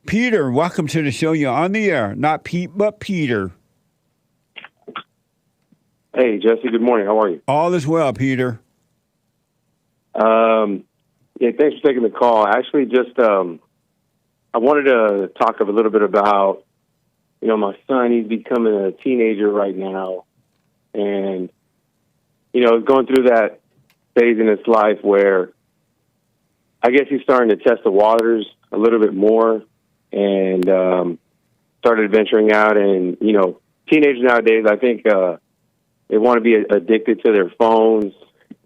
Peter, welcome to the show. You're on the air. Not Pete, but Peter. Hey, Jesse. Good morning. How are you? All is well, Peter. Yeah, thanks for taking the call. Actually, just I wanted to talk a little bit about, my son. He's becoming a teenager right now, and going through that phase in his life where I guess he's starting to test the waters a little bit more, and started venturing out. And teenagers nowadays, I think they want to be addicted to their phones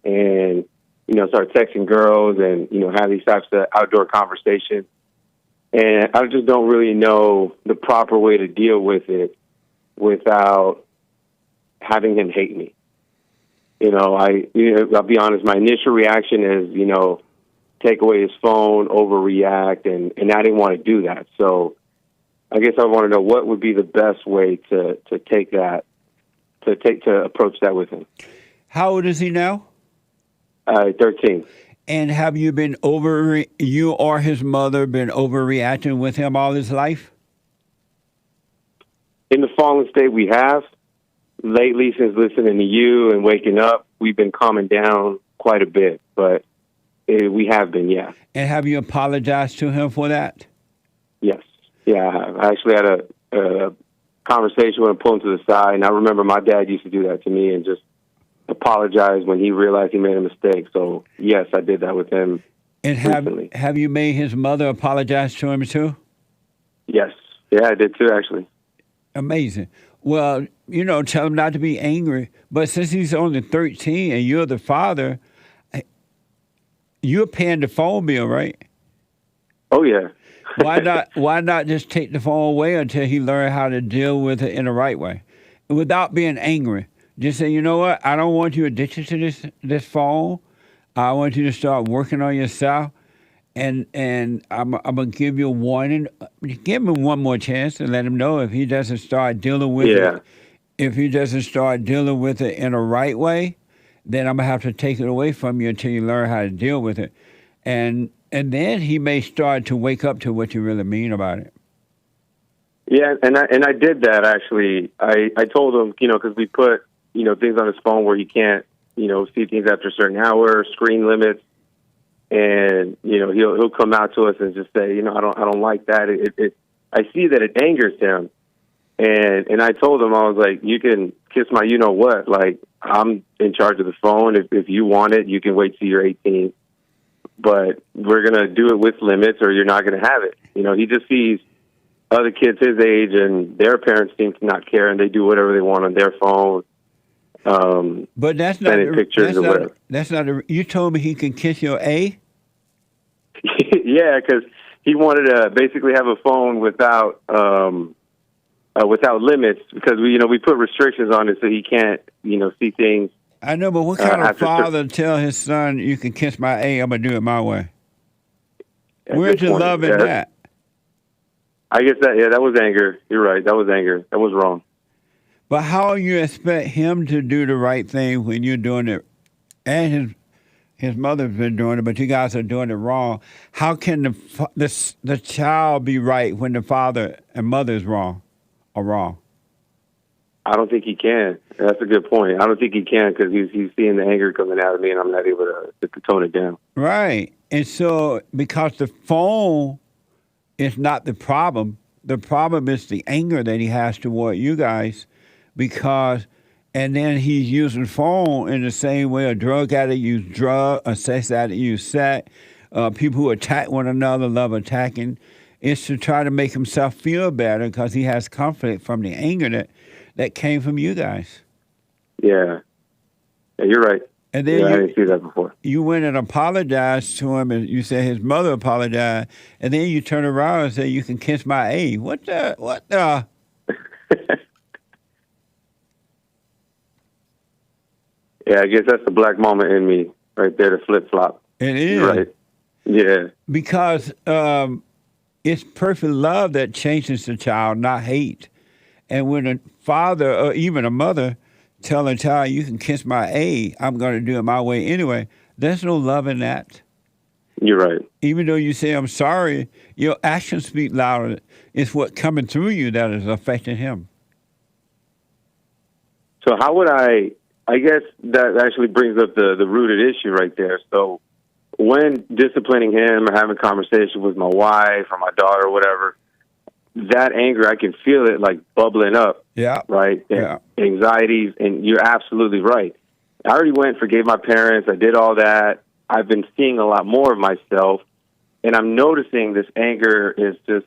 and start texting girls and have these types of outdoor conversations. And I just don't really know the proper way to deal with it without having him hate me. I'll be honest. My initial reaction is, take away his phone, overreact, and I didn't want to do that. So I guess I want to know what would be the best way to approach that with him. How old is he now? 13. And have you you or his mother been overreacting with him all his life? In the fallen state we have. Lately, since listening to you and waking up, we've been calming down quite a bit, but we have been, yeah. And have you apologized to him for that? Yes. Yeah, I have. I actually had a conversation with him, pulled him to the side, and I remember my dad used to do that to me and just apologize when he realized he made a mistake. So, yes, I did that with him. And have you made his mother apologize to him too? Yes. Yeah, I did too, actually. Amazing. Well, tell him not to be angry. But since he's only 13 and you're the father, you're paying the phone bill, right? Oh, yeah. Why not just take the phone away until he learns how to deal with it in the right way? Without being angry. Just say, you know what? I don't want you addicted to this phone. I want you to start working on yourself. And I'm going to give you a warning. Give him one more chance and let him know if he doesn't start dealing with it. If he doesn't start dealing with it in a right way, then I'm going to have to take it away from you until you learn how to deal with it. And then he may start to wake up to what you really mean about it. Yeah, and I did that, actually. I told him, because we put, things on his phone where he can't, see things after a certain hour, screen limits. And he'll come out to us and just say, I don't like that. I see that it angers him, and I told him, I was like, you can kiss my what, like I'm in charge of the phone. If you want it, you can wait till you're 18, but we're gonna do it with limits, or you're not gonna have it. He just sees other kids his age, and their parents seem to not care, and they do whatever they want on their phone. But that's not pictures or whatever. That's not. You told me he can kiss your A. Yeah, because he wanted to basically have a phone without limits, because we put restrictions on it so he can't see things. I know, but what kind of father tell his son, you can kiss my A, I'm gonna do it my way? Where's your love in that? I guess that was anger. You're right. That was anger. That was wrong. But how you expect him to do the right thing when you're doing it, and his mother's been doing it, but you guys are doing it wrong? How can the child be right when the father and mother is wrong or wrong? I don't think he can. That's a good point. I don't think he can, because he's seeing the anger coming out of me, and I'm not able to tone it down. Right. And so, because the phone is not the problem is the anger that he has toward you guys. And then he's using the phone in the same way a drug addict use drug, a sex addict use sex. People who attack one another love attacking. It's to try to make himself feel better because he has conflict from the anger that came from you guys. Yeah, you're right. And then I didn't see that before. You went and apologized to him, and you said his mother apologized, and then you turn around and say, you can kiss my A. What the? Yeah, I guess that's the black mama in me right there, the flip-flop. It is. You're right. Yeah. Because it's perfect love that changes the child, not hate. And when a father or even a mother tell a child, you can kiss my A, I'm going to do it my way anyway, there's no love in that. You're right. Even though you say I'm sorry, your actions speak louder. It's what coming through you that is affecting him. So how would I guess that actually brings up the rooted issue right there. So when disciplining him or having conversation with my wife or my daughter or whatever, that anger, I can feel it like bubbling up, Yeah. right? And Yeah. anxieties, and you're absolutely right. I already went, forgave my parents, I did all that. I've been seeing a lot more of myself, and I'm noticing this anger is just,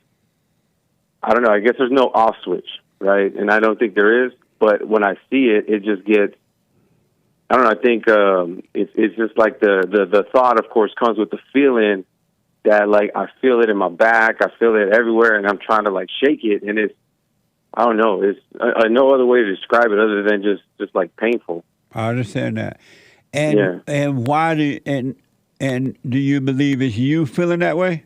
I don't know, I guess there's no off switch, right? And I don't think there is, but when I see it, it just gets, I don't know, I think it's just like the thought, of course, comes with the feeling that, like, I feel it in my back, I feel it everywhere, and I'm trying to, like, shake it, and it's, I don't know, it's no other way to describe it other than just like painful. I understand that. And Yeah. and why and do you believe it's you feeling that way?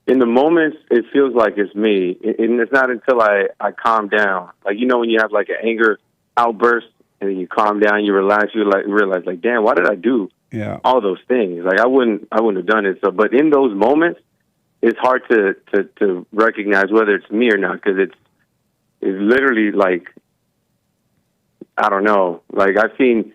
In the moments, it feels like it's me, and it's not until I calm down. Like, you know, when you have like an anger outburst and then you calm down, you relax, you like realize, like, damn, why did I do Yeah. all those things? Like, I wouldn't have done it. So, but in those moments, it's hard to recognize whether it's me or not, because it's literally like, I don't know. Like, I've seen,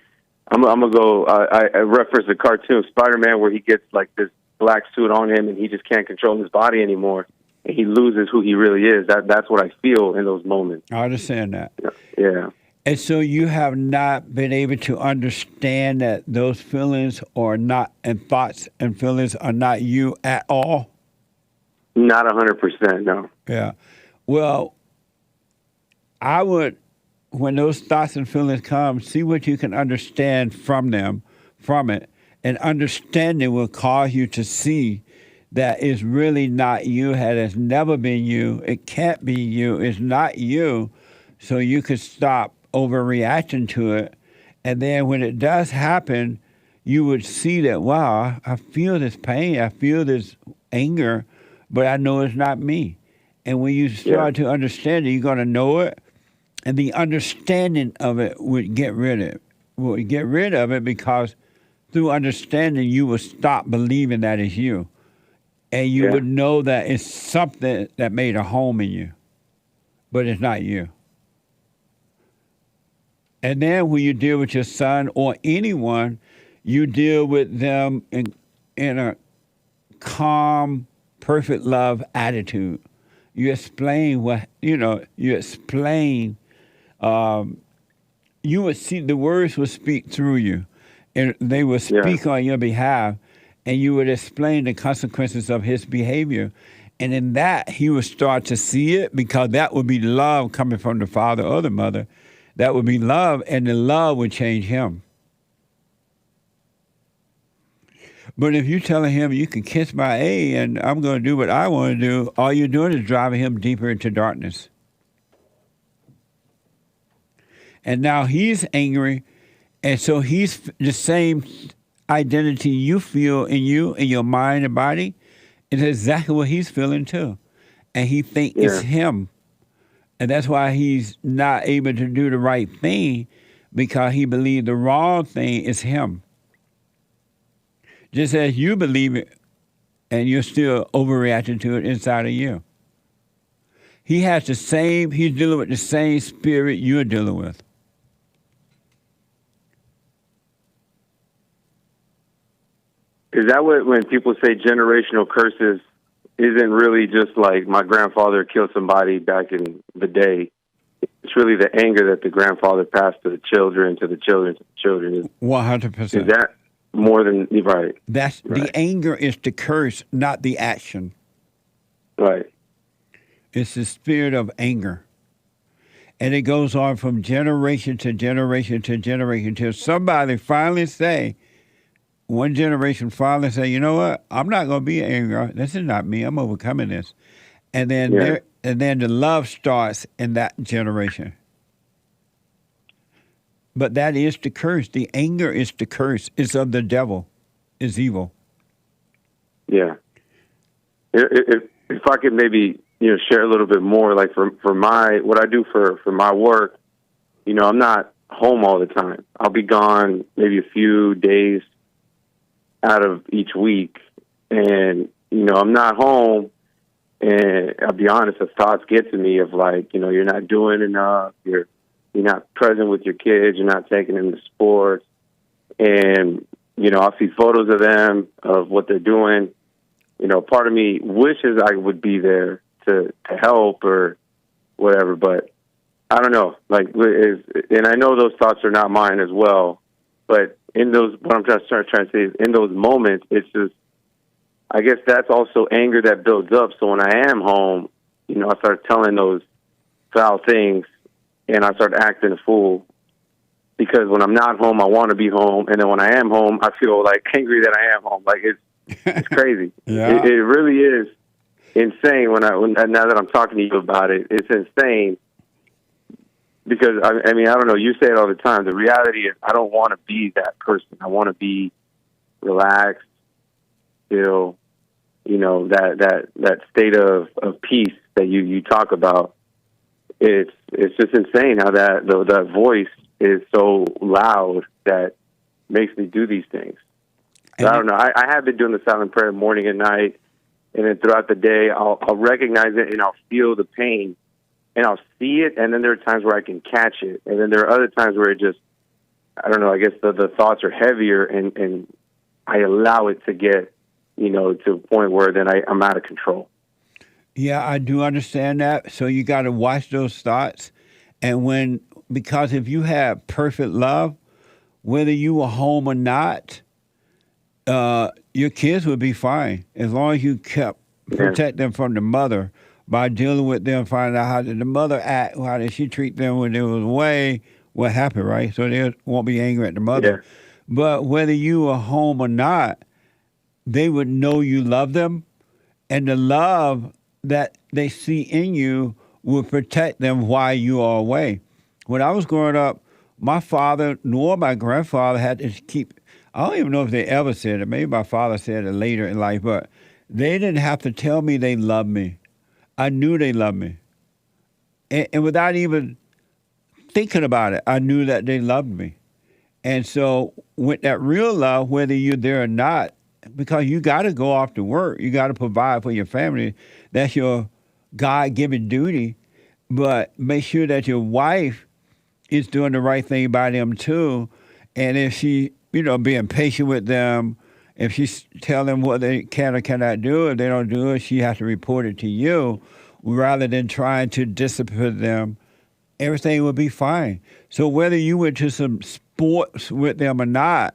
I'm gonna go. I reference the cartoon Spider-Man where he gets like this black suit on him and he just can't control his body anymore, and he loses who he really is. That's what I feel in those moments. I understand that. Yeah. And so you have not been able to understand that those feelings are not, and thoughts and feelings are not you at all? Not 100%, no. Yeah. Well, I would, when those thoughts and feelings come, see what you can understand from them, from it. And understanding will cause you to see that it's really not you, it has never been you, it can't be you, it's not you. So you could stop overreacting to it. And then when it does happen, you would see that, wow, I feel this pain, I feel this anger, but I know it's not me. And when you start to understand it, you're going to know it. And the understanding of it would get rid of it. Would get rid of it because through understanding, you will stop believing that it's you. And you would know that it's something that made a home in you, but it's not you. And then when you deal with your son or anyone, you deal with them in a calm, perfect love attitude. You explain you explain, you would see the words would speak through you, and they would speak on your behalf, and you would explain the consequences of his behavior. And in that, he would start to see it, because that would be love coming from the father or the mother. That would be love, and the love would change him. But if you're telling him you can kiss my A and I'm going to do what I want to do, all you're doing is driving him deeper into darkness. And now he's angry, and so he's the same identity you feel in you, in your mind and body. It's exactly what he's feeling too. And he thinks it's him. And that's why he's not able to do the right thing, because he believes the wrong thing is him. Just as you believe it, and you're still overreacting to it inside of you. He's dealing with the same spirit you're dealing with. Is that what, when people say generational curses, isn't really just like my grandfather killed somebody back in the day? It's really the anger that the grandfather passed to the children, to the children, to the children. 100%. Is that more than right? That's right. The anger is the curse, not the action. Right. It's the spirit of anger. And it goes on from generation to generation to generation until somebody finally say, one generation finally say, you know what? I'm not going to be angry. This is not me. I'm overcoming this. And then the love starts in that generation. But that is the curse. The anger is the curse. It's of the devil. It's evil. Yeah. If I could maybe share a little bit more, like for what I do for my work, I'm not home all the time. I'll be gone maybe a few days. out of each week. And, I'm not home. And I'll be honest, the thoughts get to me of like, you're not doing enough. You're not present with your kids. You're not taking them to sports. And, I'll see photos of them, of what they're doing. Part of me wishes I would be there to help or whatever, but I don't know. And I know those thoughts are not mine as well, but what I'm trying to say is in those moments, it's just, I guess that's also anger that builds up. So when I am home, I start telling those foul things and I start acting a fool because when I'm not home, I want to be home. And then when I am home, I feel like angry that I am home. Like it's crazy. Yeah. It really is insane now that I'm talking to you about it. It's insane because, I mean, I don't know. You say it all the time. The reality is I don't want to be that person. I want to be relaxed, still, that state of peace that you talk about. It's just insane how that voice is so loud that makes me do these things. I don't know. I have been doing the silent prayer morning and night, and then throughout the day, I'll recognize it and I'll feel the pain, and I'll see it, and then there are times where I can catch it, and then there are other times where it just, I don't know. I guess the thoughts are heavier, and I allow it to get, to a point where then I'm out of control. Yeah, I do understand that. So you got to watch those thoughts, and because if you have perfect love, whether you were home or not, your kids would be fine as long as you kept protect them from the mother by dealing with them, finding out how did the mother act, how did she treat them when they was away, what happened, right? So they won't be angry at the mother. Yeah. But whether you were home or not, they would know you love them, and the love that they see in you will protect them while you are away. When I was growing up, my father nor my grandfather had to keep, I don't even know if they ever said it. Maybe my father said it later in life, but they didn't have to tell me they loved me. I knew they loved me. And without even thinking about it, I knew that they loved me. And so with that real love, whether you're there or not, because you got to go off to work, you got to provide for your family. That's your God-given duty. But make sure that your wife is doing the right thing by them too. And if she, being patient with them, if she tell them what they can or cannot do, if they don't do it, she has to report it to you rather than trying to discipline them. Everything will be fine. So whether you went to some sports with them or not,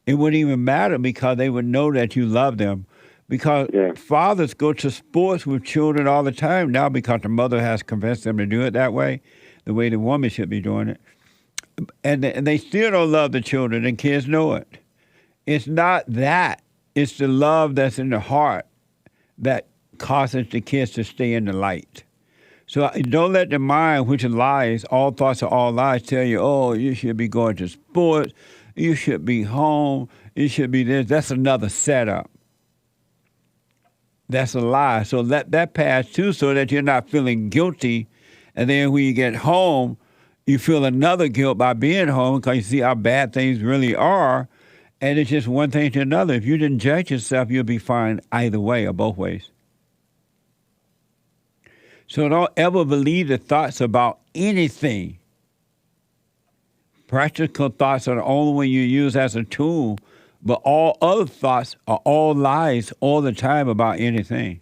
it wouldn't even matter because they would know that you love them. Because fathers go to sports with children all the time now because the mother has convinced them to do it that way, the way the woman should be doing it. And they still don't love the children, and kids know it. It's not that. It's the love that's in the heart that causes the kids to stay in the light. So don't let the mind, which is lies, all thoughts are all lies, tell you, oh, you should be going to sports, you should be home, you should be this. That's another setup. That's a lie. So let that pass too so that you're not feeling guilty. And then when you get home, you feel another guilt by being home because you see how bad things really are. And it's just one thing to another. If you didn't judge yourself, you'll be fine either way or both ways. So don't ever believe the thoughts about anything. Practical thoughts are the only one you use as a tool, but all other thoughts are all lies all the time about anything.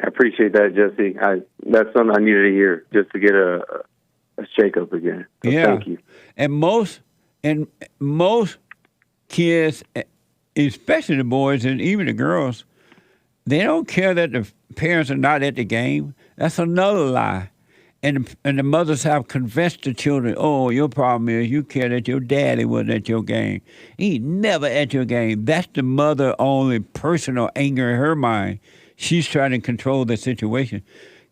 I appreciate that, Jesse. That's something I needed to hear just to get a shake-up again. So yeah. Thank you. And most kids, especially the boys and even the girls, they don't care that the parents are not at the game. That's another lie. And the mothers have convinced the children, oh, your problem is you care that your daddy wasn't at your game. He never at your game. That's the mother only personal anger in her mind. She's trying to control the situation.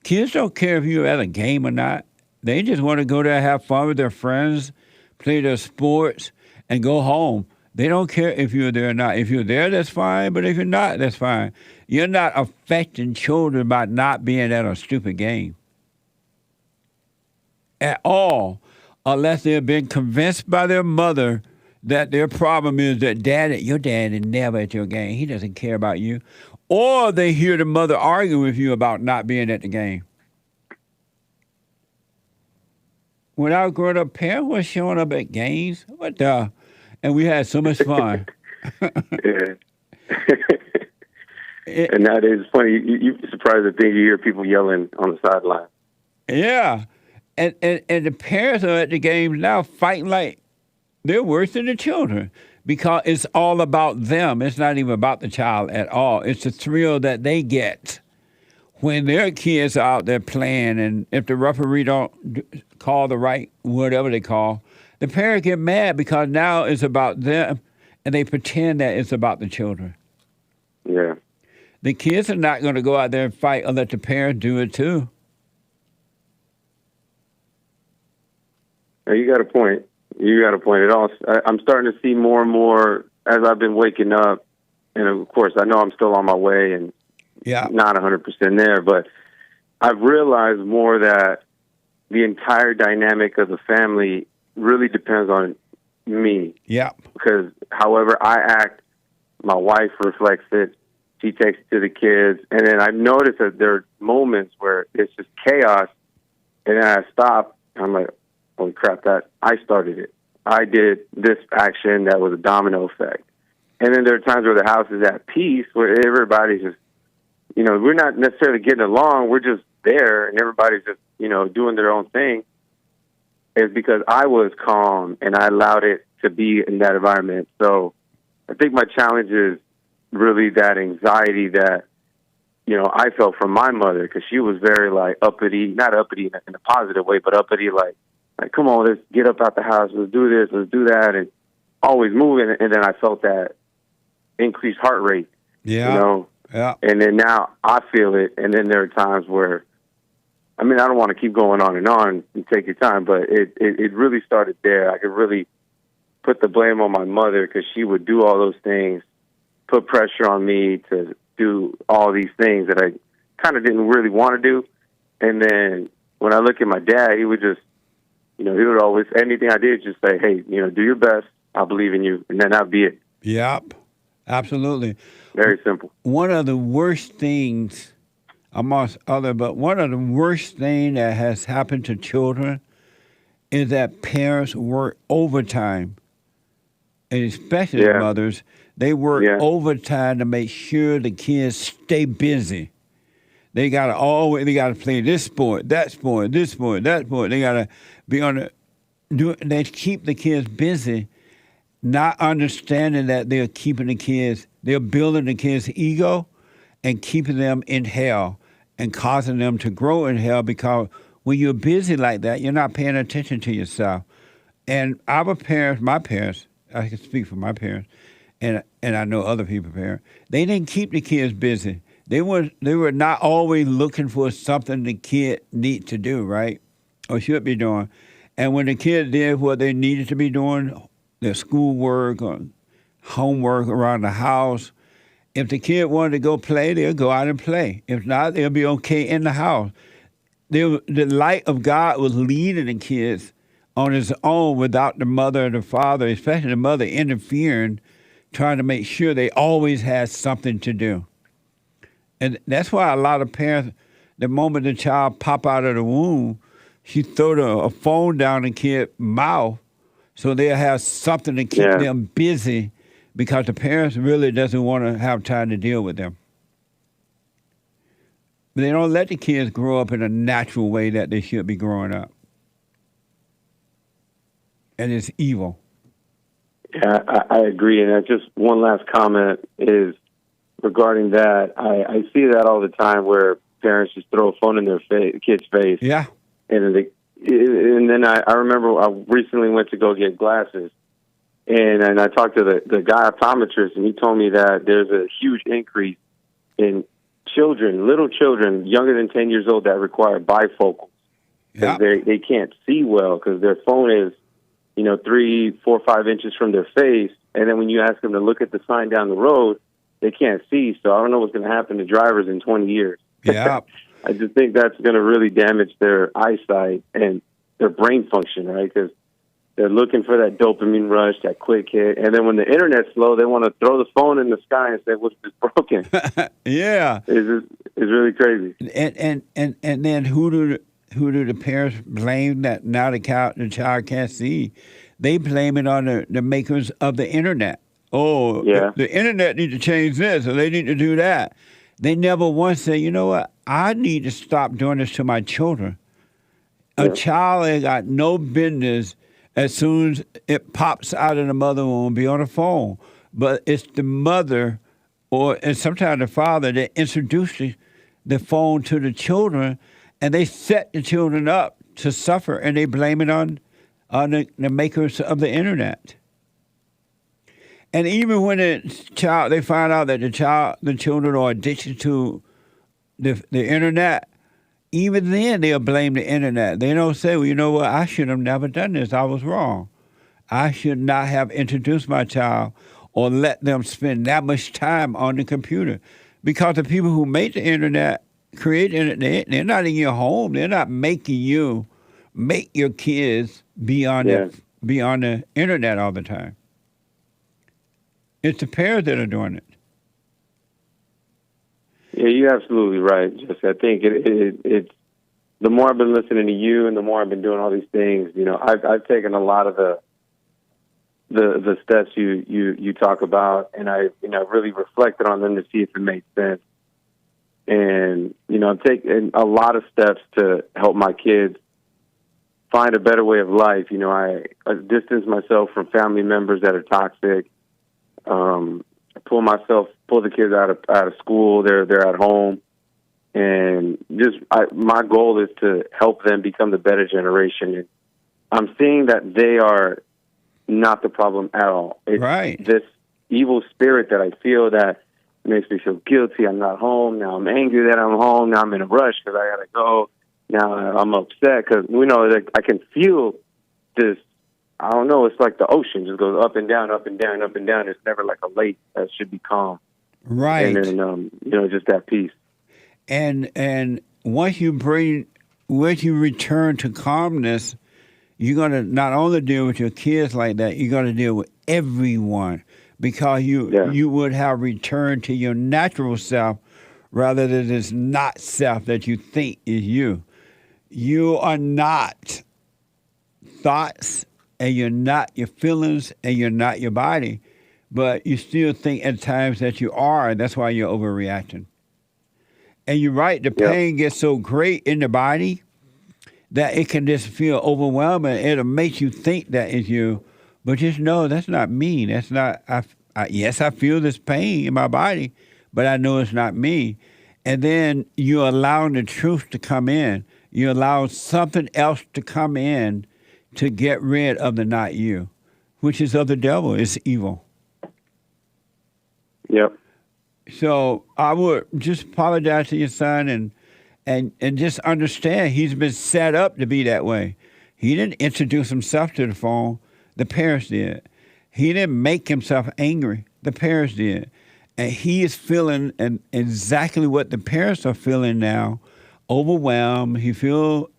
Kids don't care if you're at a game or not. They just want to go there, have fun with their friends, play their sports, and go home. They don't care if you're there or not. If you're there, that's fine. But if you're not, that's fine. You're not affecting children by not being at a stupid game at all, unless they've been convinced by their mother that their problem is that your dad is never at your game. He doesn't care about you. Or they hear the mother argue with you about not being at the game. When our grown up parents were showing up at games, what the? And we had so much fun. Yeah. It- And nowadays, it's funny. You surprised to think you hear people yelling on the sideline. yeah. And the parents are at the games now fighting like they're worse than the children because it's all about them. It's not even about the child at all. It's the thrill that they get when their kids are out there playing, and if the referee don't call the right whatever they call, the parents get mad because now it's about them, and they pretend that it's about the children. Yeah. The kids are not going to go out there and fight or let the parents do it too. You got a point. You got a point. I'm starting to see more and more as I've been waking up, and of course, I know I'm still on my way and Yeah. not 100% there, but I've realized more that the entire dynamic of the family really depends on me. Yeah. Because however I act, my wife reflects it. She takes it to the kids, and then I've noticed that there are moments where it's just chaos, and then I stop. And I'm like, "Holy crap! That I started it. I did this action that was a domino effect." And then there are times where the house is at peace, where everybody's just, we're not necessarily getting along. We're just there, and everybody's just, doing their own thing. It's because I was calm and I allowed it to be in that environment. So I think my challenge is really that anxiety that, I felt from my mother, because she was very like uppity, not uppity in a positive way, but uppity like, come on, let's get up out the house, let's do this, let's do that, and always moving. And then I felt that increased heart rate, Yeah. Yeah. and then now I feel it. And then there are times where, I don't want to keep going on and take your time, but it really started there. I could really put the blame on my mother because she would do all those things, put pressure on me to do all these things that I kind of didn't really want to do. And then when I look at my dad, he would just, he would always, anything I did, just say, "Hey, do your best. I believe in you." And then that'd be it. Yep. Absolutely. Very simple. One of the worst things, amongst other, but one of the worst things that has happened to children is that parents work overtime, and especially Yeah. mothers. They work Yeah. overtime to make sure the kids stay busy. They gotta play this sport, that sport, this sport, that sport. They gotta be they keep the kids busy, not understanding that they're building the kids' ego and keeping them in hell and causing them to grow in hell, because when you're busy like that, you're not paying attention to yourself. And my parents, I can speak for my parents, and I know other people's parents, they didn't keep the kids busy. They were not always looking for something the kid need to do, right? Or should be doing. And when the kid did what they needed to be doing, their schoolwork or homework around the house, if the kid wanted to go play, they'll go out and play. If not, they'll be okay in the house. The light of God was leading the kids on his own without the mother or the father, especially the mother, interfering, trying to make sure they always had something to do. And that's why a lot of parents, the moment the child pop out of the womb, she throw a phone down the kid's mouth so they'll have something to keep them busy, because the parents really doesn't want to have time to deal with them. But they don't let the kids grow up in a natural way that they should be growing up. And it's evil. Yeah, I agree. And just one last comment is regarding that. I see that all the time where parents just throw a phone in their kid's face. Yeah. And then I remember I recently went to go get glasses, and I talked to the guy optometrist, and he told me that there's a huge increase in little children younger than 10 years old that require bifocals. Yeah. They can't see well because their phone is 3, 4, 5 inches from their face, and then when you ask them to look at the sign down the road, they can't see. So I don't know what's going to happen to drivers in 20 years. Yeah. I just think that's going to really damage their eyesight and their brain function, right? Because They're looking for that dopamine rush, that quick hit. And then when the internet's slow, they want to throw the phone in the sky and say, "What's this broken?" Yeah. It's really crazy. And then who do the parents blame that now the child can't see? They blame it on the makers of the internet. Oh, Yeah. the internet need to change this, or they need to do that. They never once say, you know what, I need to stop doing this to my children. A Yeah. child ain't got no business as soon as it pops out of the mother womb be on the phone. But it's the mother and sometimes the father that introduces the phone to the children, and they set the children up to suffer, and they blame it on the makers of the internet. And even when they find out that the children are addicted to the internet, even then they'll blame the internet. They don't say, well, you know what, I should have never done this. I was wrong. I should not have introduced my child or let them spend that much time on the computer. Because the people who make the internet, create internet, they're not in your home. They're not making you make your kids be on the internet all the time. It's the parents that are doing it. Yeah, you're absolutely right. Just I think it's the more I've been listening to you, and the more I've been doing all these things. You know, I've taken a lot of the steps you talk about, and I really reflected on them to see if it made sense. And I'm taking a lot of steps to help my kids find a better way of life. I distance myself from family members that are toxic. Pull the kids out of school. They're at home, and my goal is to help them become the better generation. And I'm seeing that they are not the problem at all. It's right. This evil spirit that I feel that makes me feel guilty. I'm not home now. I'm angry that I'm home now. I'm in a rush because I gotta go. Now I'm upset because I can feel this. I don't know. It's like the ocean just goes up and down, up and down, up and down. It's never like a lake that should be calm. Right. And then, just that peace. And once you return to calmness, you're going to not only deal with your kids like that, you're going to deal with everyone because you would have returned to your natural self rather than this not self that you think is you. You are not thoughts, and you're not your feelings, and you're not your body, but you still think at times that you are, and that's why you're overreacting. And you're right, the pain gets so great in the body that it can just feel overwhelming. It'll make you think that it's you, but just know that's not me. That's not, yes, I feel this pain in my body, but I know it's not me. And then you're allowing the truth to come in. You allow something else to come in to get rid of the not you, which is of the devil. It's evil. Yep. So I would just apologize to your son and just understand he's been set up to be that way. He didn't introduce himself to the phone. The parents did. He didn't make himself angry. The parents did. And he is feeling exactly what the parents are feeling now, overwhelmed. He feels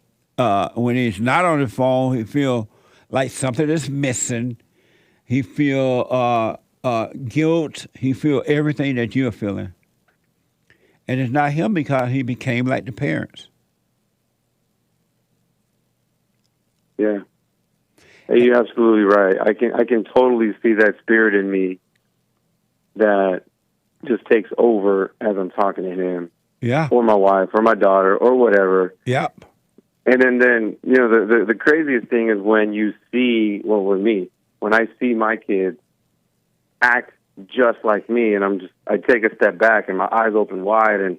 when he's not on the phone, he feel like something is missing. He feel guilt. He feel everything that you're feeling. And it's not him because he became like the parents. Yeah. Hey, you're absolutely right. I can totally see that spirit in me that just takes over as I'm talking to him. Yeah. Or my wife or my daughter or whatever. Yep. And then the craziest thing is when you see, well, with me, when I see my kids act just like me, and I take a step back and my eyes open wide and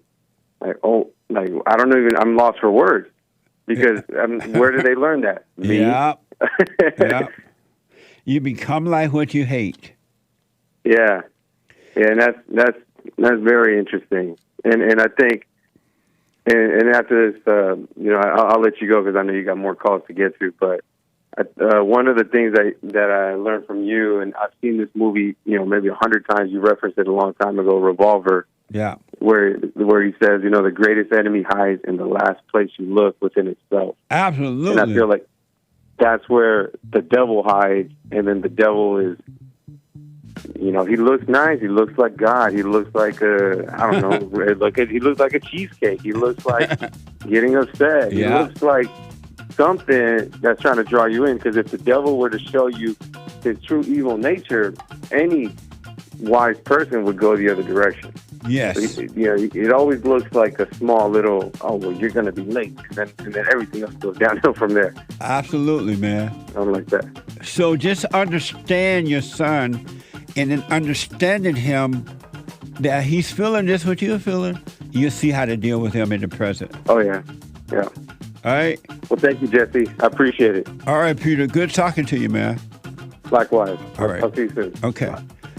I'm lost for words because where did they learn that? Me? Yeah. Yeah. You become like what you hate. Yeah. Yeah, and that's very interesting. And I think, and after this, I'll let you go because I know you got more calls to get to. But one of the things that I learned from you, and I've seen this movie, maybe 100 times. You referenced it a long time ago, Revolver. Yeah. Where he says, the greatest enemy hides in the last place you look within itself. Absolutely. And I feel like that's where the devil hides, and then the devil is, you know, he looks nice. He looks like God. He looks like I don't know. He looks like a cheesecake. He looks like getting upset. Yeah. He looks like something that's trying to draw you in. Because if the devil were to show you his true evil nature, any wise person would go the other direction. Yes. You know, it always looks like a small little, oh, well, you're going to be late. And then everything else goes downhill from there. Absolutely, man. Something like that. So just understand your son, and then understanding him that he's feeling just what you're feeling, you'll see how to deal with him in the present. Oh, yeah. Yeah. All right? Well, thank you, Jesse. I appreciate it. All right, Peter. Good talking to you, man. Likewise. All right. I'll see you soon. Okay. Bye.